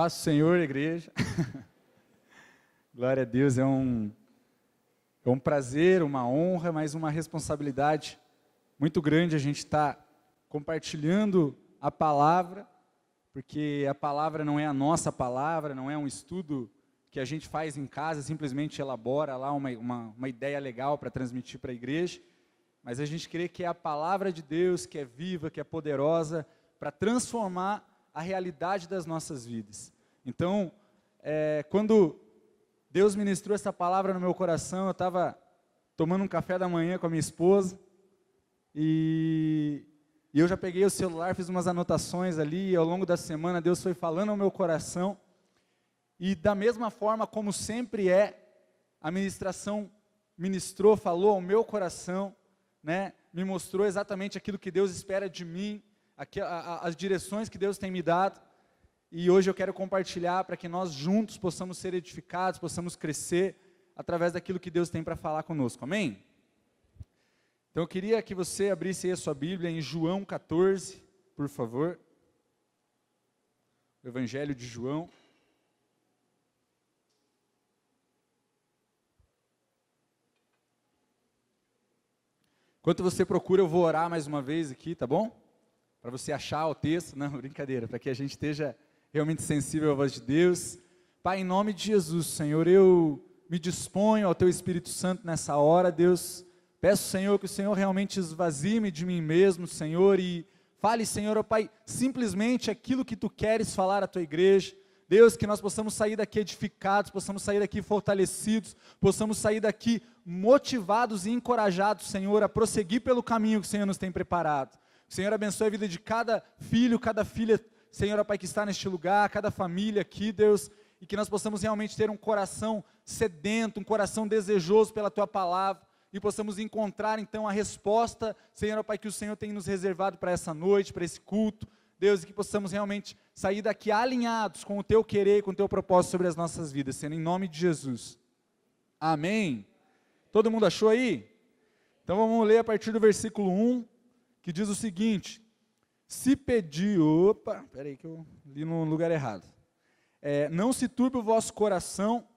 Paz do Senhor, igreja. Glória a Deus, é um prazer, uma honra, mas uma responsabilidade muito grande a gente estar compartilhando a palavra, porque a palavra não é a nossa palavra, não é um estudo que a gente faz em casa, simplesmente elabora lá uma ideia legal para transmitir para a igreja, mas a gente crê que é a palavra de Deus, que é viva, que é poderosa, para transformar a realidade das nossas vidas. Então, quando Deus ministrou essa palavra no meu coração, eu estava tomando um café da manhã com a minha esposa, e eu já peguei o celular, fiz umas anotações ali, e ao longo da semana Deus foi falando ao meu coração, e da mesma forma como sempre a ministração ministrou, falou ao meu coração, né, me mostrou exatamente aquilo que Deus espera de mim, as direções que Deus tem me dado, e hoje eu quero compartilhar para que nós juntos possamos ser edificados, possamos crescer, através daquilo que Deus tem para falar conosco, amém? Então eu queria que você abrisse aí a sua Bíblia em João 14, por favor, o Evangelho de João. Enquanto você procura, eu vou orar mais uma vez aqui, tá bom? Para você achar o texto, não, brincadeira, para que a gente esteja realmente sensível à voz de Deus. Pai, em nome de Jesus, Senhor, eu me disponho ao Teu Espírito Santo nessa hora, Deus. Peço, Senhor, que o Senhor realmente esvazie-me de mim mesmo, Senhor, e fale, Senhor, ó Pai, simplesmente aquilo que Tu queres falar à Tua igreja. Deus, que nós possamos sair daqui edificados, possamos sair daqui fortalecidos, possamos sair daqui motivados e encorajados, Senhor, a prosseguir pelo caminho que o Senhor nos tem preparado. O Senhor abençoe a vida de cada filho, cada filha, Senhor, ó Pai, que está neste lugar, cada família aqui, Deus, e que nós possamos realmente ter um coração sedento, um coração desejoso pela Tua palavra, e possamos encontrar então a resposta, Senhor, ó Pai, que o Senhor tem nos reservado para essa noite, para esse culto, Deus, e que possamos realmente sair daqui alinhados com o Teu querer e com o Teu propósito sobre as nossas vidas, Senhor, em nome de Jesus. Amém? Todo mundo achou aí? Então vamos ler a partir do versículo 1, que diz o seguinte: se pedir, peraí que eu li no lugar errado, não se turbe o vosso coração,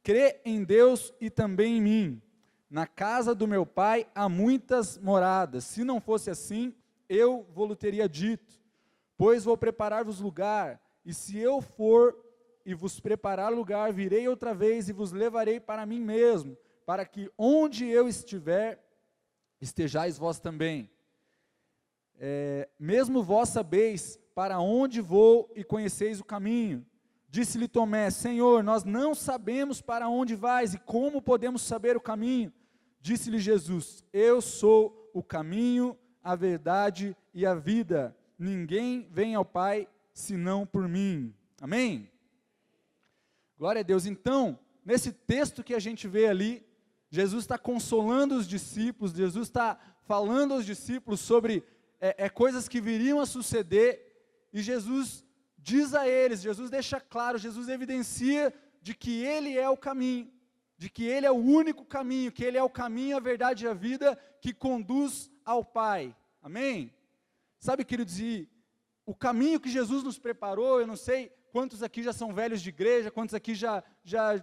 crê em Deus e também em mim, na casa do meu Pai há muitas moradas, se não fosse assim, eu vou-lhe teria dito, pois vou preparar-vos lugar, e se eu for e vos preparar lugar, virei outra vez e vos levarei para mim mesmo, para que onde eu estiver, estejais vós também. Mesmo vós sabeis para onde vou e conheceis o caminho. Disse-lhe Tomé: Senhor, nós não sabemos para onde vais e como podemos saber o caminho. Disse-lhe Jesus: eu sou o caminho, a verdade e a vida. Ninguém vem ao Pai senão por mim. Amém? Glória a Deus. Então, nesse texto que a gente vê ali, Jesus está consolando os discípulos, Jesus está falando aos discípulos sobre coisas que viriam a suceder, e Jesus diz a eles, Jesus deixa claro, Jesus evidencia de que Ele é o caminho, de que Ele é o único caminho, que Ele é o caminho, a verdade e a vida, que conduz ao Pai, amém? Sabe, queridos, e o caminho que Jesus nos preparou, eu não sei quantos aqui já são velhos de igreja, quantos aqui já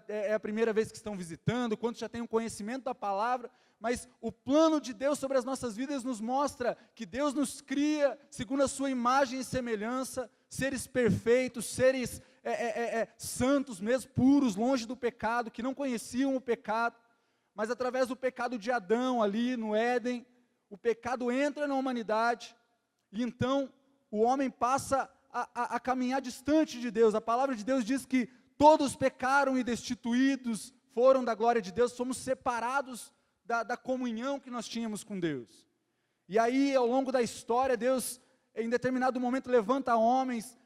é a primeira vez que estão visitando, quantos já têm um conhecimento da palavra, mas o plano de Deus sobre as nossas vidas nos mostra que Deus nos cria segundo a sua imagem e semelhança, seres perfeitos, seres santos mesmo, puros, longe do pecado, que não conheciam o pecado, mas através do pecado de Adão ali no Éden, o pecado entra na humanidade, e então o homem passa a caminhar distante de Deus. A palavra de Deus diz que todos pecaram e destituídos foram da glória de Deus, fomos separados da comunhão que nós tínhamos com Deus. E aí, ao longo da história, Deus, em determinado momento, levanta homens,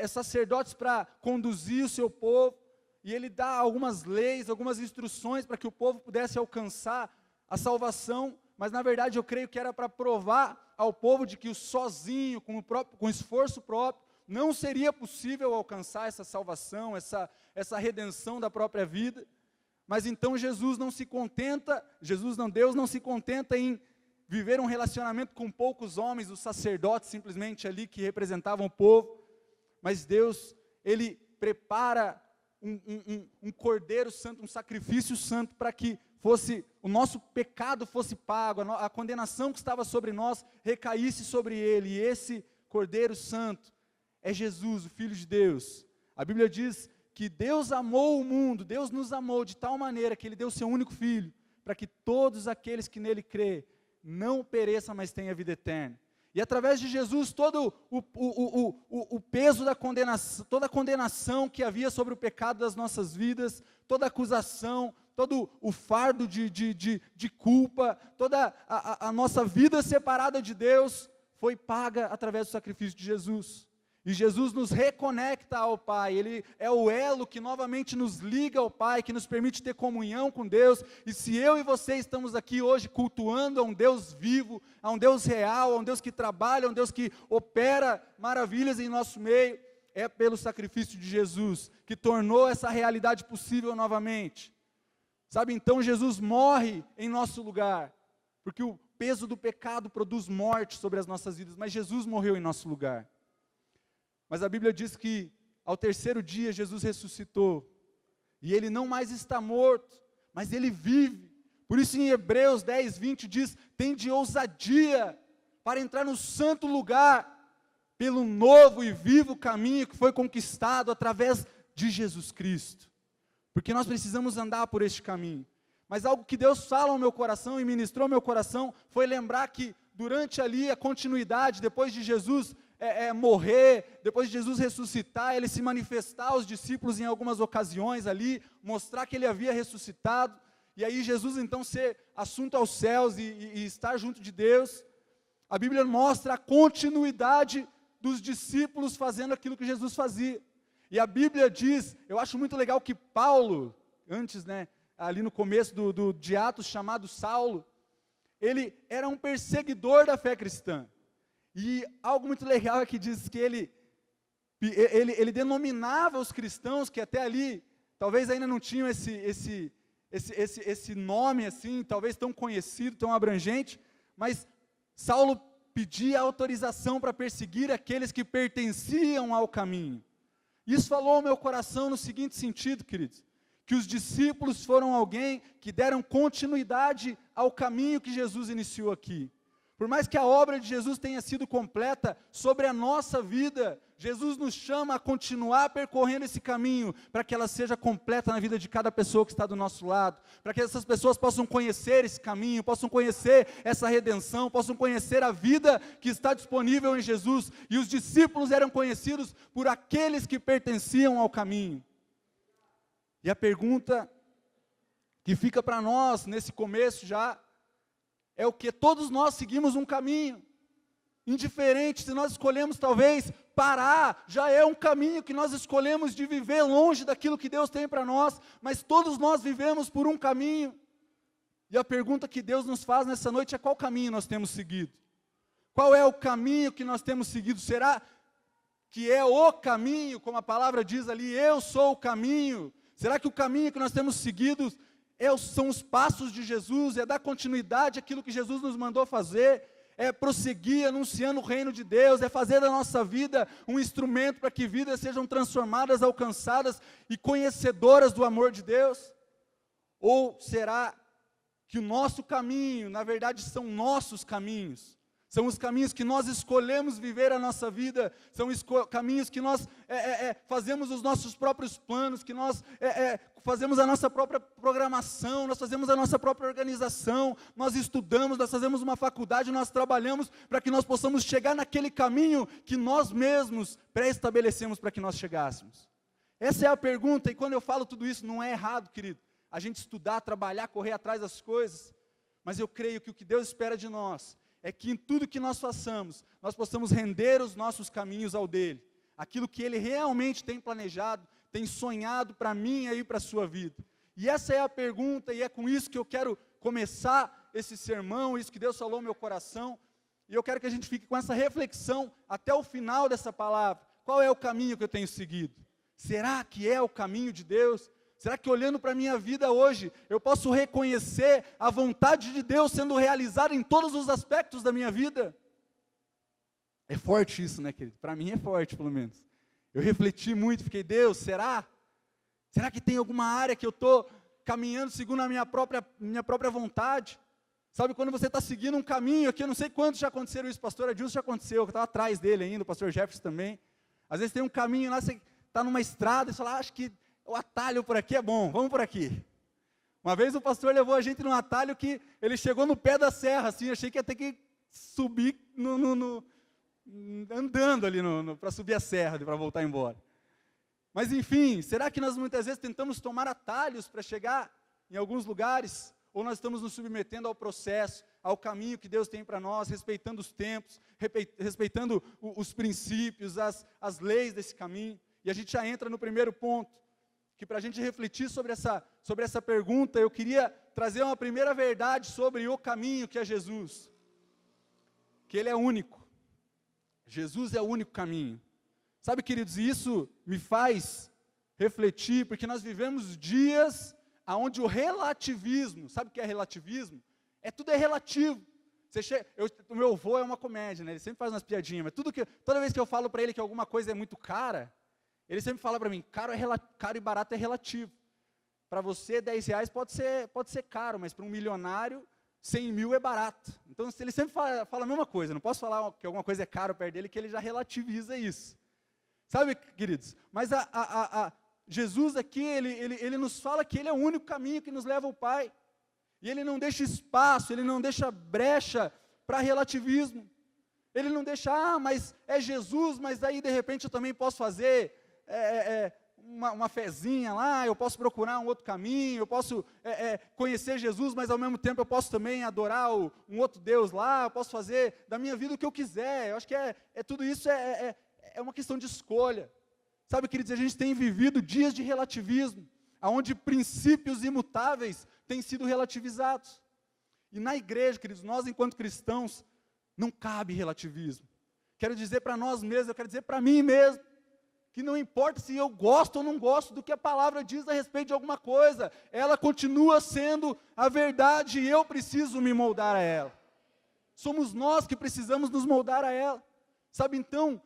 sacerdotes para conduzir o seu povo, e Ele dá algumas leis, algumas instruções para que o povo pudesse alcançar a salvação, mas na verdade eu creio que era para provar ao povo de que sozinho, com esforço próprio, não seria possível alcançar essa salvação, essa redenção da própria vida. Mas então Deus não se contenta em viver um relacionamento com poucos homens, os sacerdotes simplesmente ali que representavam o povo, mas Deus, Ele prepara um cordeiro santo, um sacrifício santo, para que o nosso pecado fosse pago, a condenação que estava sobre nós recaísse sobre ele. E esse cordeiro santo é Jesus, o Filho de Deus. A Bíblia diz que Deus amou o mundo, Deus nos amou de tal maneira que Ele deu o seu único Filho, para que todos aqueles que nele crê não pereçam, mas tenham vida eterna. E através de Jesus, todo o peso da condenação, toda a condenação que havia sobre o pecado das nossas vidas, toda a acusação, todo o fardo de culpa, toda a nossa vida separada de Deus, foi paga através do sacrifício de Jesus. E Jesus nos reconecta ao Pai, Ele é o elo que novamente nos liga ao Pai, que nos permite ter comunhão com Deus. E se eu e você estamos aqui hoje cultuando a um Deus vivo, a um Deus real, a um Deus que trabalha, a um Deus que opera maravilhas em nosso meio, é pelo sacrifício de Jesus, que tornou essa realidade possível novamente. Sabe, então Jesus morre em nosso lugar, porque o peso do pecado produz morte sobre as nossas vidas, mas Jesus morreu em nosso lugar. Mas a Bíblia diz que ao terceiro dia Jesus ressuscitou, e Ele não mais está morto, mas Ele vive. Por isso em Hebreus 10, 20 diz, tende ousadia para entrar no santo lugar, pelo novo e vivo caminho que foi conquistado através de Jesus Cristo. Porque nós precisamos andar por este caminho. Mas algo que Deus fala ao meu coração e ministrou ao meu coração, foi lembrar que durante ali a continuidade, depois de Jesus morrer, depois de Jesus ressuscitar, Ele se manifestar aos discípulos em algumas ocasiões ali, mostrar que Ele havia ressuscitado, e aí Jesus então ser assunto aos céus e estar junto de Deus. A Bíblia mostra a continuidade dos discípulos fazendo aquilo que Jesus fazia. E a Bíblia diz, eu acho muito legal que Paulo, antes, ali no começo de Atos, chamado Saulo, ele era um perseguidor da fé cristã. E algo muito legal é que diz que ele denominava os cristãos que até ali, talvez ainda não tinham esse nome assim, talvez tão conhecido, tão abrangente, mas Saulo pedia autorização para perseguir aqueles que pertenciam ao caminho. Isso falou ao meu coração no seguinte sentido, queridos, que os discípulos foram alguém que deram continuidade ao caminho que Jesus iniciou aqui. Por mais que a obra de Jesus tenha sido completa sobre a nossa vida, Jesus nos chama a continuar percorrendo esse caminho, para que ela seja completa na vida de cada pessoa que está do nosso lado, para que essas pessoas possam conhecer esse caminho, possam conhecer essa redenção, possam conhecer a vida que está disponível em Jesus. E os discípulos eram conhecidos por aqueles que pertenciam ao caminho. E a pergunta que fica para nós nesse começo já, é o que todos nós seguimos um caminho, indiferente se nós escolhemos talvez parar, já é um caminho que nós escolhemos de viver longe daquilo que Deus tem para nós, mas todos nós vivemos por um caminho, e a pergunta que Deus nos faz nessa noite é qual caminho nós temos seguido? Qual é o caminho que nós temos seguido? Será que é o caminho, como a palavra diz ali, eu sou o caminho? Será que o caminho que nós temos seguido são os passos de Jesus, é dar continuidade àquilo que Jesus nos mandou fazer, é prosseguir anunciando o reino de Deus, é fazer da nossa vida um instrumento para que vidas sejam transformadas, alcançadas e conhecedoras do amor de Deus? Ou será que o nosso caminho, na verdade, são nossos caminhos? São os caminhos que nós escolhemos viver a nossa vida, são caminhos que nós fazemos os nossos próprios planos, que nós fazemos a nossa própria programação, nós fazemos a nossa própria organização, nós estudamos, nós fazemos uma faculdade, nós trabalhamos para que nós possamos chegar naquele caminho que nós mesmos pré-estabelecemos para que nós chegássemos. Essa é a pergunta, e quando eu falo tudo isso, não é errado, querido, a gente estudar, trabalhar, correr atrás das coisas, mas eu creio que o que Deus espera de nós é que em tudo que nós façamos, nós possamos render os nossos caminhos ao dele, aquilo que ele realmente tem planejado, tem sonhado para mim e para a sua vida. E essa é a pergunta, e é com isso que eu quero começar esse sermão, isso que Deus falou no meu coração, e eu quero que a gente fique com essa reflexão até o final dessa palavra. Qual é o caminho que eu tenho seguido? Será que é o caminho de Deus? Será que olhando para a minha vida hoje, eu posso reconhecer a vontade de Deus sendo realizada em todos os aspectos da minha vida? É forte isso, né, querido? Para mim é forte, pelo menos. Eu refleti muito, fiquei, Deus, será? Será que tem alguma área que eu estou caminhando segundo a minha própria vontade? Sabe, quando você está seguindo um caminho aqui, eu não sei quantos já aconteceram isso, pastor Adilson já aconteceu, eu estava atrás dele ainda, o pastor Jefferson também. Às vezes tem um caminho lá, você está numa estrada, e você fala, acho que o atalho por aqui é bom, vamos por aqui. Uma vez o pastor levou a gente num atalho que ele chegou no pé da serra, assim, achei que ia ter que subir andando ali para subir a serra, para voltar embora. Mas enfim, será que nós muitas vezes tentamos tomar atalhos para chegar em alguns lugares? Ou nós estamos nos submetendo ao processo, ao caminho que Deus tem para nós, respeitando os tempos, respeitando os princípios, as leis desse caminho? E a gente já entra no primeiro ponto, que para a gente refletir sobre essa pergunta, eu queria trazer uma primeira verdade sobre o caminho que é Jesus. Que Ele é único. Jesus é o único caminho. Sabe, queridos, e isso me faz refletir, porque nós vivemos dias onde o relativismo, sabe o que é relativismo? Tudo é relativo. O meu avô é uma comédia, né? Ele sempre faz umas piadinhas, mas toda vez que eu falo para ele que alguma coisa é muito cara, ele sempre fala para mim, caro e barato é relativo. Para você, R$10 pode ser caro, mas para um milionário, 100 mil é barato. Então, ele sempre fala a mesma coisa. Não posso falar que alguma coisa é caro perto dele, que ele já relativiza isso. Sabe, queridos? Mas Jesus aqui, ele nos fala que Ele é o único caminho que nos leva ao Pai. E Ele não deixa espaço, Ele não deixa brecha para relativismo. Ele não deixa, mas é Jesus, mas daí de repente eu também posso fazer uma fezinha lá, eu posso procurar um outro caminho, eu posso conhecer Jesus, mas ao mesmo tempo eu posso também adorar um outro Deus lá, eu posso fazer da minha vida o que eu quiser. Eu acho que tudo isso é uma questão de escolha. Sabe, queridos, a gente tem vivido dias de relativismo, onde princípios imutáveis têm sido relativizados. E na igreja, queridos, nós enquanto cristãos, não cabe relativismo. Quero dizer para nós mesmos, eu quero dizer para mim mesmo, que não importa se eu gosto ou não gosto do que a palavra diz a respeito de alguma coisa, ela continua sendo a verdade e eu preciso me moldar a ela. Somos nós que precisamos nos moldar a ela. Sabe, então,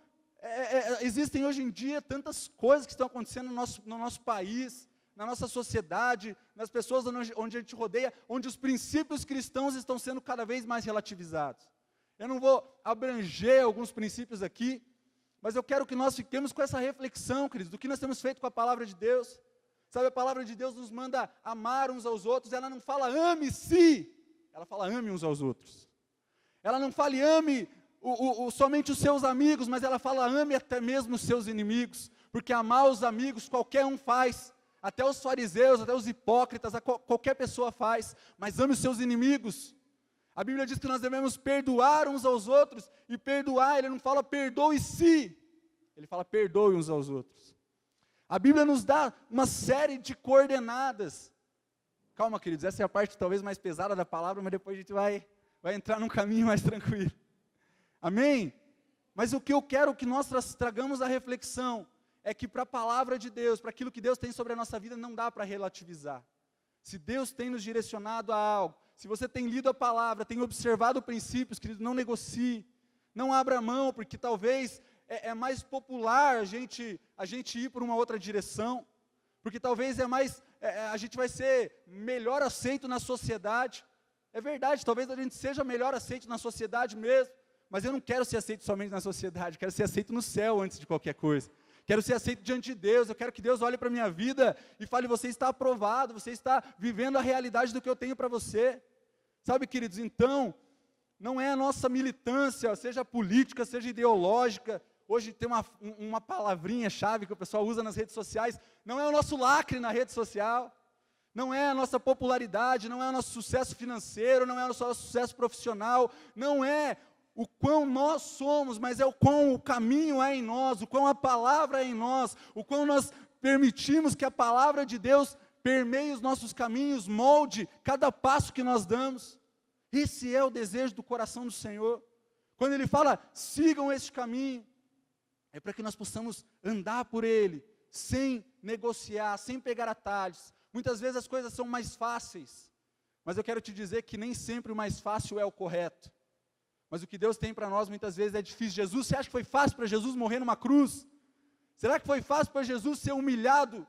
existem hoje em dia tantas coisas que estão acontecendo no nosso país, na nossa sociedade, nas pessoas onde a gente rodeia, onde os princípios cristãos estão sendo cada vez mais relativizados. Eu não vou abranger alguns princípios aqui, mas eu quero que nós fiquemos com essa reflexão, queridos, do que nós temos feito com a palavra de Deus. Sabe, a palavra de Deus nos manda amar uns aos outros, ela não fala ame-se, ela fala ame uns aos outros. Ela não fala ame somente os seus amigos, mas ela fala ame até mesmo os seus inimigos, porque amar os amigos qualquer um faz, até os fariseus, até os hipócritas, qualquer pessoa faz, mas ame os seus inimigos. A Bíblia diz que nós devemos perdoar uns aos outros, e perdoar, ele não fala perdoe-se, ele fala perdoe uns aos outros. A Bíblia nos dá uma série de coordenadas. Calma, queridos, essa é a parte talvez mais pesada da palavra, mas depois a gente vai entrar num caminho mais tranquilo. Amém? Mas o que eu quero que nós tragamos a reflexão é que para a palavra de Deus, para aquilo que Deus tem sobre a nossa vida, não dá para relativizar. Se Deus tem nos direcionado a algo, se você tem lido a palavra, tem observado princípios, querido, não negocie, não abra mão, porque talvez é mais popular a gente ir por uma outra direção, porque talvez a gente vai ser melhor aceito na sociedade. É verdade, talvez a gente seja melhor aceito na sociedade mesmo, mas eu não quero ser aceito somente na sociedade, quero ser aceito no céu antes de qualquer coisa. Quero ser aceito diante de Deus, eu quero que Deus olhe para a minha vida e fale, você está aprovado, você está vivendo a realidade do que eu tenho para você. Sabe, queridos, então, não é a nossa militância, seja política, seja ideológica, hoje tem uma palavrinha-chave que o pessoal usa nas redes sociais, não é o nosso lacre na rede social, não é a nossa popularidade, não é o nosso sucesso financeiro, não é o nosso sucesso profissional, não é o quão nós somos, mas é o quão o caminho é em nós, o quão a palavra é em nós, o quão nós permitimos que a palavra de Deus permeie os nossos caminhos, molde cada passo que nós damos. Esse é o desejo do coração do Senhor. Quando Ele fala, sigam este caminho, é para que nós possamos andar por ele, sem negociar, sem pegar atalhos. Muitas vezes as coisas são mais fáceis, mas eu quero te dizer que nem sempre o mais fácil é o correto. Mas o que Deus tem para nós muitas vezes é difícil. Você acha que foi fácil para Jesus morrer numa cruz? Será que foi fácil para Jesus ser humilhado?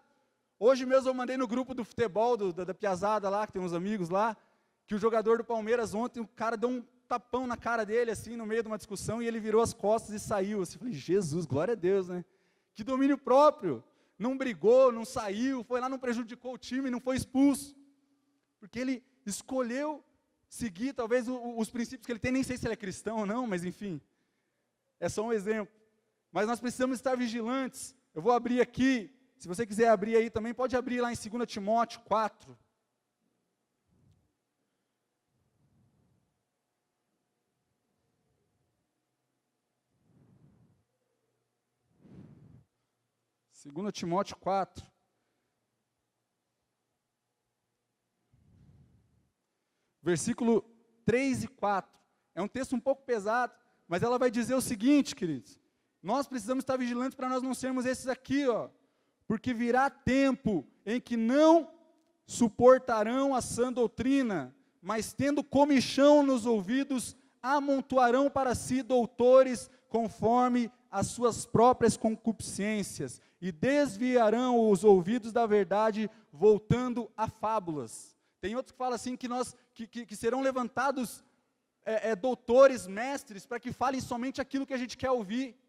Hoje mesmo eu mandei no grupo do futebol, da piazada lá, que tem uns amigos lá, que o jogador do Palmeiras ontem, o cara deu um tapão na cara dele, assim, no meio de uma discussão, e ele virou as costas e saiu. Assim, eu falei, Jesus, glória a Deus, né? Que domínio próprio. Não brigou, não saiu, foi lá, não prejudicou o time, não foi expulso. Porque ele escolheu seguir, talvez, os princípios que ele tem, nem sei se ele é cristão ou não, mas enfim, é só um exemplo. Mas nós precisamos estar vigilantes. Eu vou abrir aqui, se você quiser abrir aí também, pode abrir lá em 2 Timóteo 4. Segundo Timóteo 4, versículo 3 e 4, é um texto um pouco pesado, mas ela vai dizer o seguinte, queridos, nós precisamos estar vigilantes para nós não sermos esses aqui, ó, porque virá tempo em que não suportarão a sã doutrina, mas tendo comichão nos ouvidos, amontoarão para si doutores conforme as suas próprias concupiscências, e desviarão os ouvidos da verdade, voltando a fábulas. Tem outros que falam assim, que serão levantados doutores, mestres, para que falem somente aquilo que a gente quer ouvir.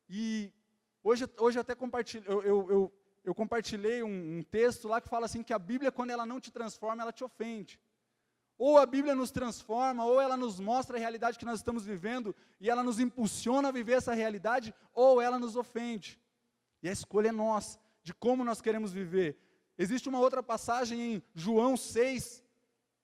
E hoje até eu compartilhei um texto lá que fala assim, que a Bíblia, quando ela não te transforma, ela te ofende. Ou a Bíblia nos transforma, ou ela nos mostra a realidade que nós estamos vivendo, e ela nos impulsiona a viver essa realidade, ou ela nos ofende. E a escolha é nossa, de como nós queremos viver. Existe uma outra passagem em João 6,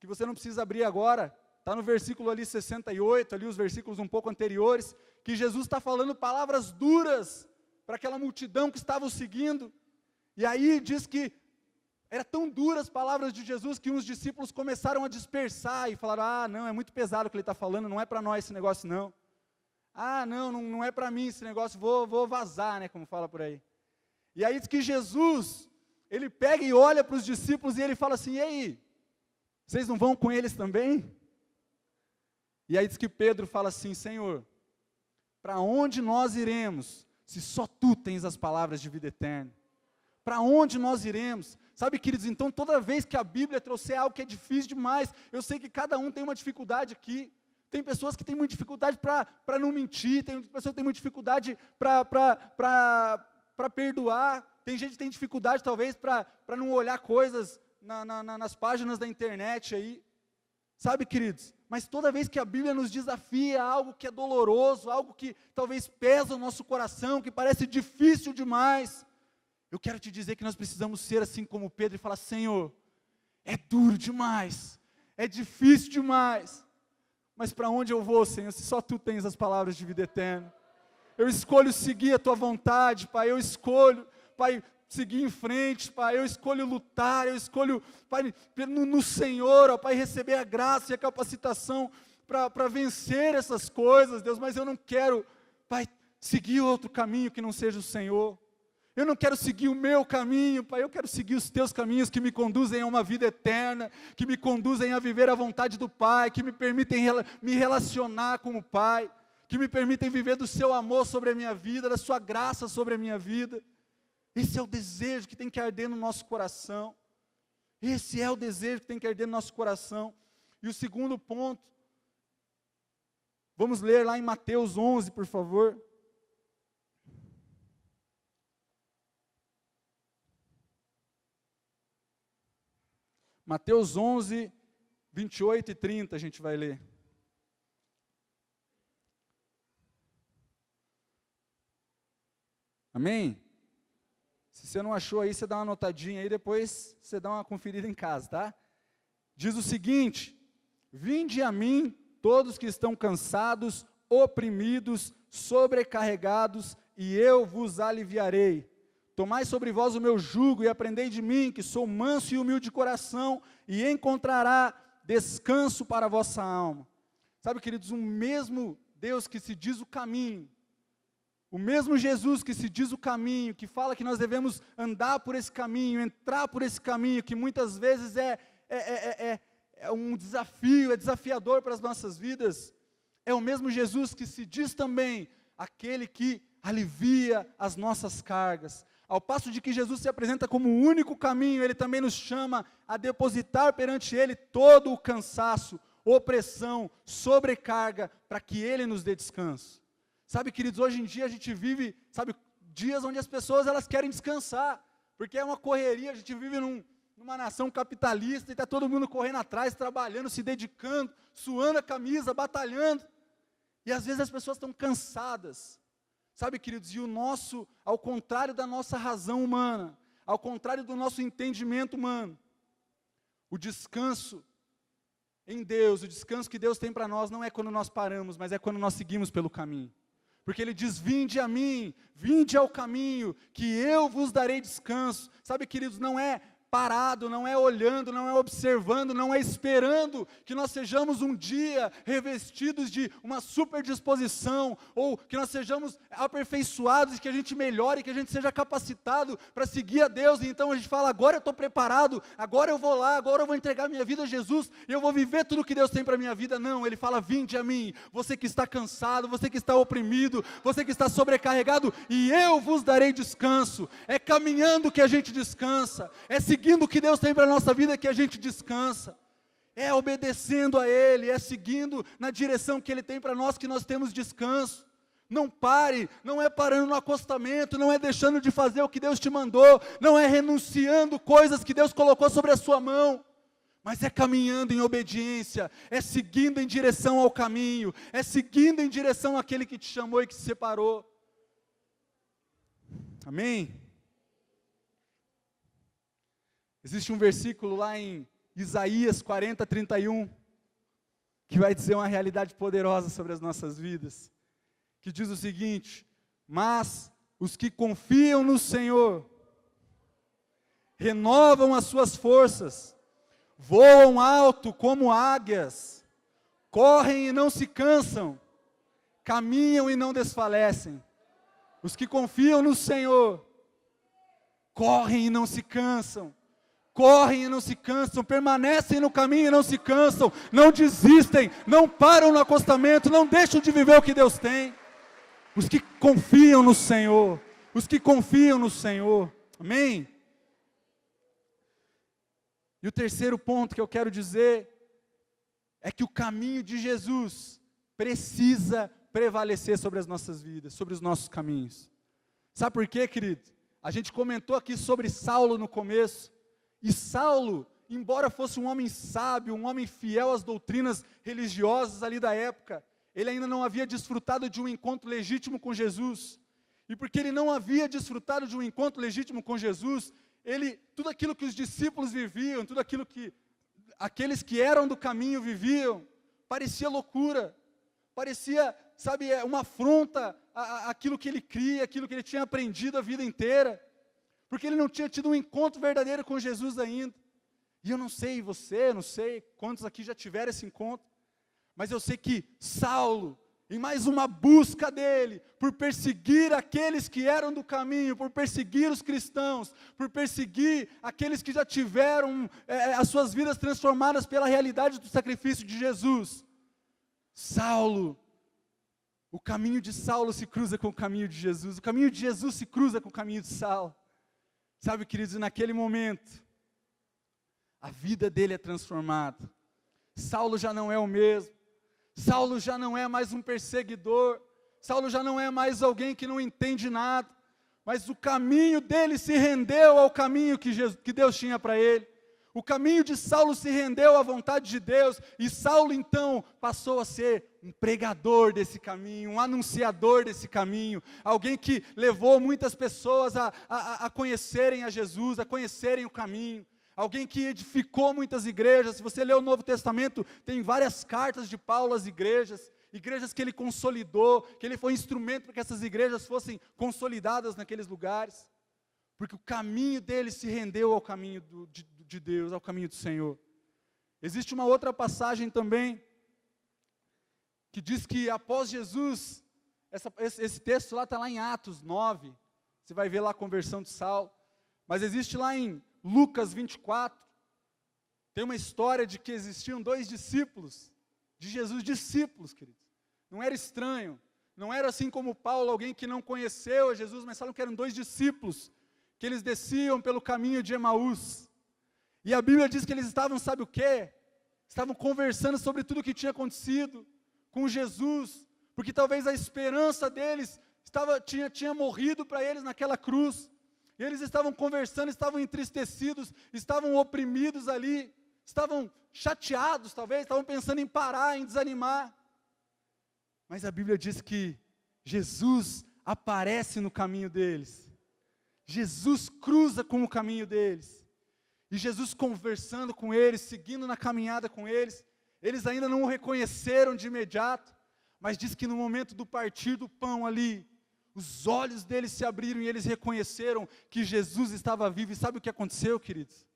que você não precisa abrir agora, está no versículo ali 68, ali os versículos um pouco anteriores, que Jesus está falando palavras duras para aquela multidão que estava o seguindo, e aí diz que eram tão duras as palavras de Jesus, que uns discípulos começaram a dispersar, e falaram, não, é muito pesado o que ele está falando, não é para nós esse negócio não. Não é para mim esse negócio, vou vazar, né, como fala por aí. E aí diz que Jesus, ele pega e olha para os discípulos e ele fala assim, e aí, vocês não vão com eles também? E aí diz que Pedro fala assim, Senhor, para onde nós iremos, se só Tu tens as palavras de vida eterna? Para onde nós iremos? Sabe, queridos, então toda vez que a Bíblia trouxer algo que é difícil demais, eu sei que cada um tem uma dificuldade aqui. Tem pessoas que têm muita dificuldade para não mentir, tem pessoas que têm muita dificuldade para perdoar, tem gente que tem dificuldade talvez para não olhar coisas nas páginas da internet aí, sabe, queridos, mas toda vez que a Bíblia nos desafia a algo que é doloroso, algo que talvez pesa o nosso coração, que parece difícil demais, eu quero te dizer que nós precisamos ser assim como Pedro e falar, Senhor, é duro demais, é difícil demais, mas para onde eu vou, Senhor, se só Tu tens as palavras de vida eterna? Eu escolho seguir a Tua vontade, Pai, eu escolho, Pai, seguir em frente, Pai, eu escolho lutar, eu escolho, Pai, no Senhor, ó, Pai, receber a graça e a capacitação para vencer essas coisas, Deus, mas eu não quero, Pai, seguir outro caminho que não seja o Senhor. Eu não quero seguir o meu caminho, Pai, eu quero seguir os Teus caminhos que me conduzem a uma vida eterna, que me conduzem a viver a vontade do Pai, que me permitem me relacionar com o Pai, que me permitem viver do Seu amor sobre a minha vida, da Sua graça sobre a minha vida. Esse é o desejo que tem que arder no nosso coração. Esse é o desejo que tem que arder no nosso coração. E o segundo ponto, vamos ler lá em Mateus 11, por favor. Mateus 11, 28 e 30 a gente vai ler. Amém? Se você não achou aí, você dá uma anotadinha aí, depois você dá uma conferida em casa, tá? Diz o seguinte, vinde a mim todos que estão cansados, oprimidos, sobrecarregados, e eu vos aliviarei. Tomai sobre vós o meu jugo e aprendei de mim, que sou manso e humilde de coração, e encontrará descanso para a vossa alma. Sabe, queridos, o mesmo Deus que se diz o caminho, o mesmo Jesus que se diz o caminho, que fala que nós devemos andar por esse caminho, entrar por esse caminho, que muitas vezes é um desafio, é desafiador para as nossas vidas, é o mesmo Jesus que se diz também aquele que alivia as nossas cargas. Ao passo de que Jesus se apresenta como o único caminho, Ele também nos chama a depositar perante Ele todo o cansaço, opressão, sobrecarga, para que Ele nos dê descanso. Sabe, queridos, hoje em dia a gente vive, dias onde as pessoas elas querem descansar, porque é uma correria, a gente vive numa nação capitalista, e está todo mundo correndo atrás, trabalhando, se dedicando, suando a camisa, batalhando, e às vezes as pessoas estão cansadas. Sabe, queridos, e ao contrário da nossa razão humana, ao contrário do nosso entendimento humano, o descanso em Deus, o descanso que Deus tem para nós, não é quando nós paramos, mas é quando nós seguimos pelo caminho. Porque Ele diz, vinde a mim, vinde ao caminho, que eu vos darei descanso. Sabe, queridos, não é parado, não é olhando, não é observando, não é esperando que nós sejamos um dia revestidos de uma super disposição, ou que nós sejamos aperfeiçoados, que a gente melhore, que a gente seja capacitado para seguir a Deus, e então a gente fala, agora eu estou preparado, agora eu vou lá, agora eu vou entregar minha vida a Jesus, e eu vou viver tudo que Deus tem para a minha vida. Não, Ele fala, vinde a mim, você que está cansado, você que está oprimido, você que está sobrecarregado, e eu vos darei descanso. É caminhando que a gente descansa, é seguindo o que Deus tem para a nossa vida que a gente descansa, é obedecendo a Ele, é seguindo na direção que Ele tem para nós que nós temos descanso. Não pare, não é parando no acostamento, não é deixando de fazer o que Deus te mandou, não é renunciando coisas que Deus colocou sobre a sua mão, mas é caminhando em obediência, é seguindo em direção ao caminho, é seguindo em direção àquele que te chamou e que te separou. Amém? Existe um versículo lá em Isaías 40:31, que vai dizer uma realidade poderosa sobre as nossas vidas, que diz o seguinte: mas os que confiam no Senhor, renovam as suas forças, voam alto como águias, correm e não se cansam, caminham e não desfalecem. Os que confiam no Senhor, correm e não se cansam, correm e não se cansam, permanecem no caminho e não se cansam, não desistem, não param no acostamento, não deixam de viver o que Deus tem. Os que confiam no Senhor, os que confiam no Senhor, amém? E o terceiro ponto que eu quero dizer, é que o caminho de Jesus precisa prevalecer sobre as nossas vidas, sobre os nossos caminhos. Sabe por quê, querido? A gente comentou aqui sobre Saulo no começo, e Saulo, embora fosse um homem sábio, um homem fiel às doutrinas religiosas ali da época, ele ainda não havia desfrutado de um encontro legítimo com Jesus, e porque ele não havia desfrutado de um encontro legítimo com Jesus, tudo aquilo que os discípulos viviam, tudo aquilo que aqueles que eram do caminho viviam, parecia loucura, parecia, uma afronta àquilo que ele cria, aquilo que ele tinha aprendido a vida inteira, porque ele não tinha tido um encontro verdadeiro com Jesus ainda. E eu não sei você, não sei quantos aqui já tiveram esse encontro, mas eu sei que Saulo, em mais uma busca dele, por perseguir aqueles que eram do caminho, por perseguir os cristãos, por perseguir aqueles que já tiveram as suas vidas transformadas pela realidade do sacrifício de Jesus, o caminho de Saulo se cruza com o caminho de Jesus, o caminho de Jesus se cruza com o caminho de Saulo. Sabe, queridos, naquele momento, a vida dele é transformada. Saulo já não é o mesmo. Saulo já não é mais um perseguidor. Saulo já não é mais alguém que não entende nada. Mas o caminho dele se rendeu ao caminho que Deus tinha para ele. O caminho de Saulo se rendeu à vontade de Deus. E Saulo então passou a ser um pregador desse caminho, um anunciador desse caminho, alguém que levou muitas pessoas a conhecerem a Jesus, a conhecerem o caminho, alguém que edificou muitas igrejas. Se você ler o Novo Testamento, tem várias cartas de Paulo às igrejas que ele consolidou, que ele foi instrumento para que essas igrejas fossem consolidadas naqueles lugares, porque o caminho dele se rendeu ao caminho de Deus, ao caminho do Senhor. Existe uma outra passagem também, que diz que após Jesus, esse texto lá está lá em Atos 9, você vai ver lá a conversão de Saulo, mas existe lá em Lucas 24, tem uma história de que existiam 2 discípulos de Jesus, discípulos, queridos, não era estranho, não era assim como Paulo, alguém que não conheceu a Jesus, mas falam que eram 2 discípulos, que eles desciam pelo caminho de Emaús. E a Bíblia diz que eles estavam, sabe o quê? Estavam conversando sobre tudo o que tinha acontecido com Jesus, porque talvez a esperança deles tinha morrido para eles naquela cruz. E eles estavam conversando, estavam entristecidos, estavam oprimidos ali, estavam chateados talvez, estavam pensando em parar, em desanimar. Mas a Bíblia diz que Jesus aparece no caminho deles. Jesus cruza com o caminho deles. E Jesus conversando com eles, seguindo na caminhada com eles, eles ainda não o reconheceram de imediato, mas diz que no momento do partir do pão ali, os olhos deles se abriram e eles reconheceram que Jesus estava vivo. E sabe o que aconteceu, queridos?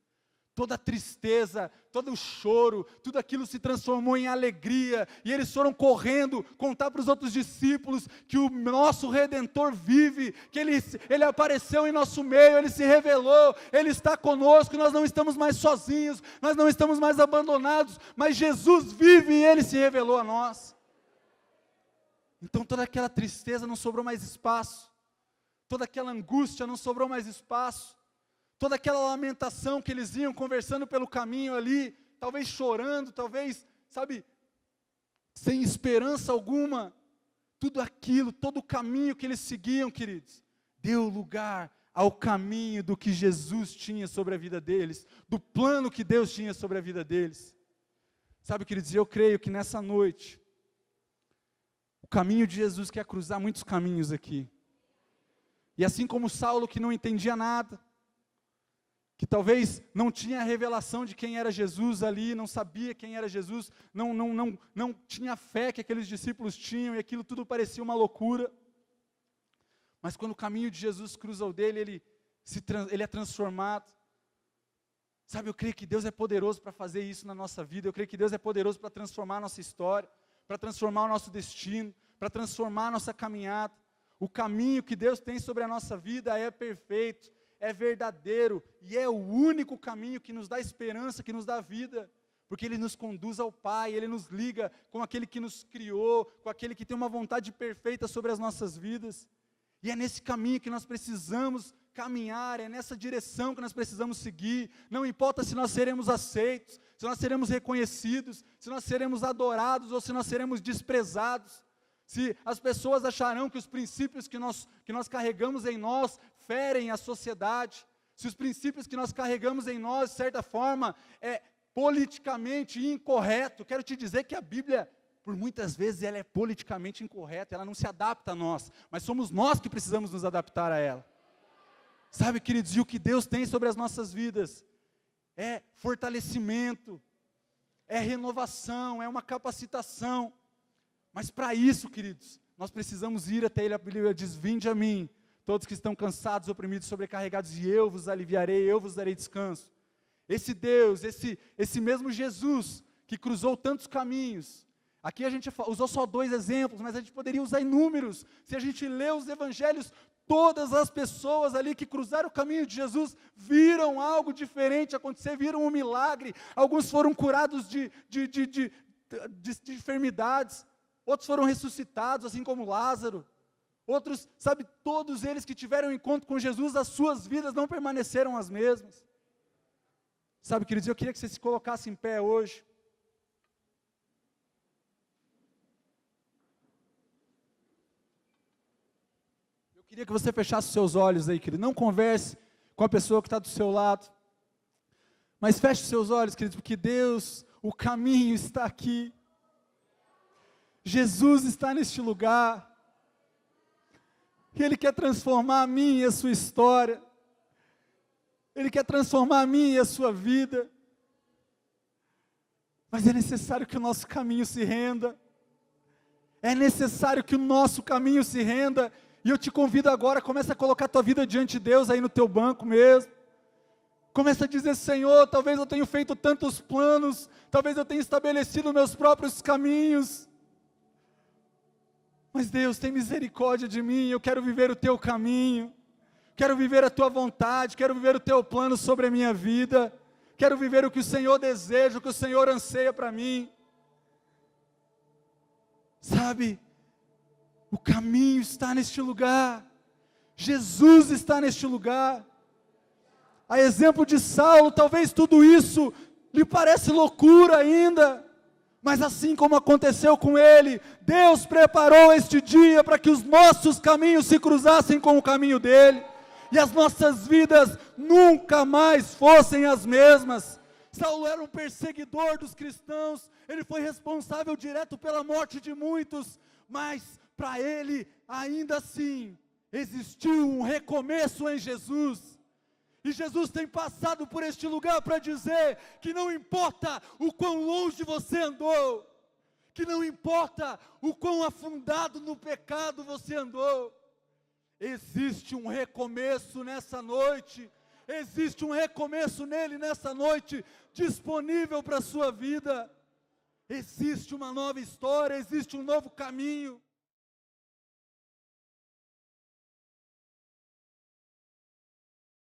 Toda a tristeza, todo o choro, tudo aquilo se transformou em alegria, e eles foram correndo contar para os outros discípulos que o nosso Redentor vive, que Ele apareceu em nosso meio, Ele se revelou, Ele está conosco, nós não estamos mais sozinhos, nós não estamos mais abandonados, mas Jesus vive e Ele se revelou a nós. Então toda aquela tristeza não sobrou mais espaço, toda aquela angústia não sobrou mais espaço, toda aquela lamentação que eles iam conversando pelo caminho ali, talvez chorando, talvez, sabe, sem esperança alguma, tudo aquilo, todo o caminho que eles seguiam, queridos, deu lugar ao caminho do que Jesus tinha sobre a vida deles, do plano que Deus tinha sobre a vida deles. Sabe, queridos, eu creio que nessa noite, o caminho de Jesus quer cruzar muitos caminhos aqui. E assim como Saulo, que não entendia nada, que talvez não tinha a revelação de quem era Jesus ali, não sabia quem era Jesus, não tinha fé que aqueles discípulos tinham, e aquilo tudo parecia uma loucura. Mas quando o caminho de Jesus cruza o dele, ele é transformado. Sabe, eu creio que Deus é poderoso para fazer isso na nossa vida, eu creio que Deus é poderoso para transformar a nossa história, para transformar o nosso destino, para transformar a nossa caminhada. O caminho que Deus tem sobre a nossa vida é perfeito, é verdadeiro, e é o único caminho que nos dá esperança, que nos dá vida, porque Ele nos conduz ao Pai, Ele nos liga com aquele que nos criou, com aquele que tem uma vontade perfeita sobre as nossas vidas, e é nesse caminho que nós precisamos caminhar, é nessa direção que nós precisamos seguir. Não importa se nós seremos aceitos, se nós seremos reconhecidos, se nós seremos adorados ou se nós seremos desprezados, se as pessoas acharão que os princípios que nós carregamos em nós ferem a sociedade, se os princípios que nós carregamos em nós, de certa forma, é politicamente incorreto. Quero te dizer que a Bíblia, por muitas vezes, ela é politicamente incorreta, ela não se adapta a nós, mas somos nós que precisamos nos adaptar a ela. Sabe, queridos, e o que Deus tem sobre as nossas vidas é fortalecimento, é renovação, é uma capacitação. Mas para isso, queridos, nós precisamos ir até Ele. A Bíblia diz: vinde a mim, todos que estão cansados, oprimidos, sobrecarregados, e eu vos aliviarei, eu vos darei descanso. Esse Deus, esse mesmo Jesus, que cruzou tantos caminhos. Aqui a gente usou só 2 exemplos, mas a gente poderia usar inúmeros. Se a gente lê os evangelhos, todas as pessoas ali que cruzaram o caminho de Jesus, viram algo diferente acontecer, viram um milagre. Alguns foram curados de enfermidades, outros foram ressuscitados, assim como Lázaro. Outros, sabe, todos eles que tiveram encontro com Jesus, as suas vidas não permaneceram as mesmas. Sabe, queridos, eu queria que você se colocasse em pé hoje. Eu queria que você fechasse os seus olhos aí, querido. Não converse com a pessoa que está do seu lado, mas feche os seus olhos, queridos, porque Deus, o caminho está aqui. Jesus está neste lugar. E Ele quer transformar a mim e a sua história. Ele quer transformar a mim e a sua vida. Mas é necessário que o nosso caminho se renda. É necessário que o nosso caminho se renda. E eu te convido agora, começa a colocar a tua vida diante de Deus aí no teu banco mesmo. Começa a dizer: Senhor, talvez eu tenha feito tantos planos, talvez eu tenha estabelecido meus próprios caminhos. Mas Deus, tem misericórdia de mim, eu quero viver o teu caminho, quero viver a tua vontade, quero viver o teu plano sobre a minha vida, quero viver o que o Senhor deseja, o que o Senhor anseia para mim. Sabe, O caminho está neste lugar. Jesus está neste lugar. A exemplo de Saulo, talvez tudo isso lhe parece loucura ainda, mas assim como aconteceu com ele, Deus preparou este dia para que os nossos caminhos se cruzassem com o caminho dele, e as nossas vidas nunca mais fossem as mesmas. Saulo era um perseguidor dos cristãos, ele foi responsável direto pela morte de muitos, mas para ele, ainda assim, existiu um recomeço em Jesus. E Jesus tem passado por este lugar para dizer que não importa o quão longe você andou, que não importa o quão afundado no pecado você andou, existe um recomeço nessa noite, existe um recomeço nele nessa noite, disponível para a sua vida. Existe uma nova história, existe um novo caminho.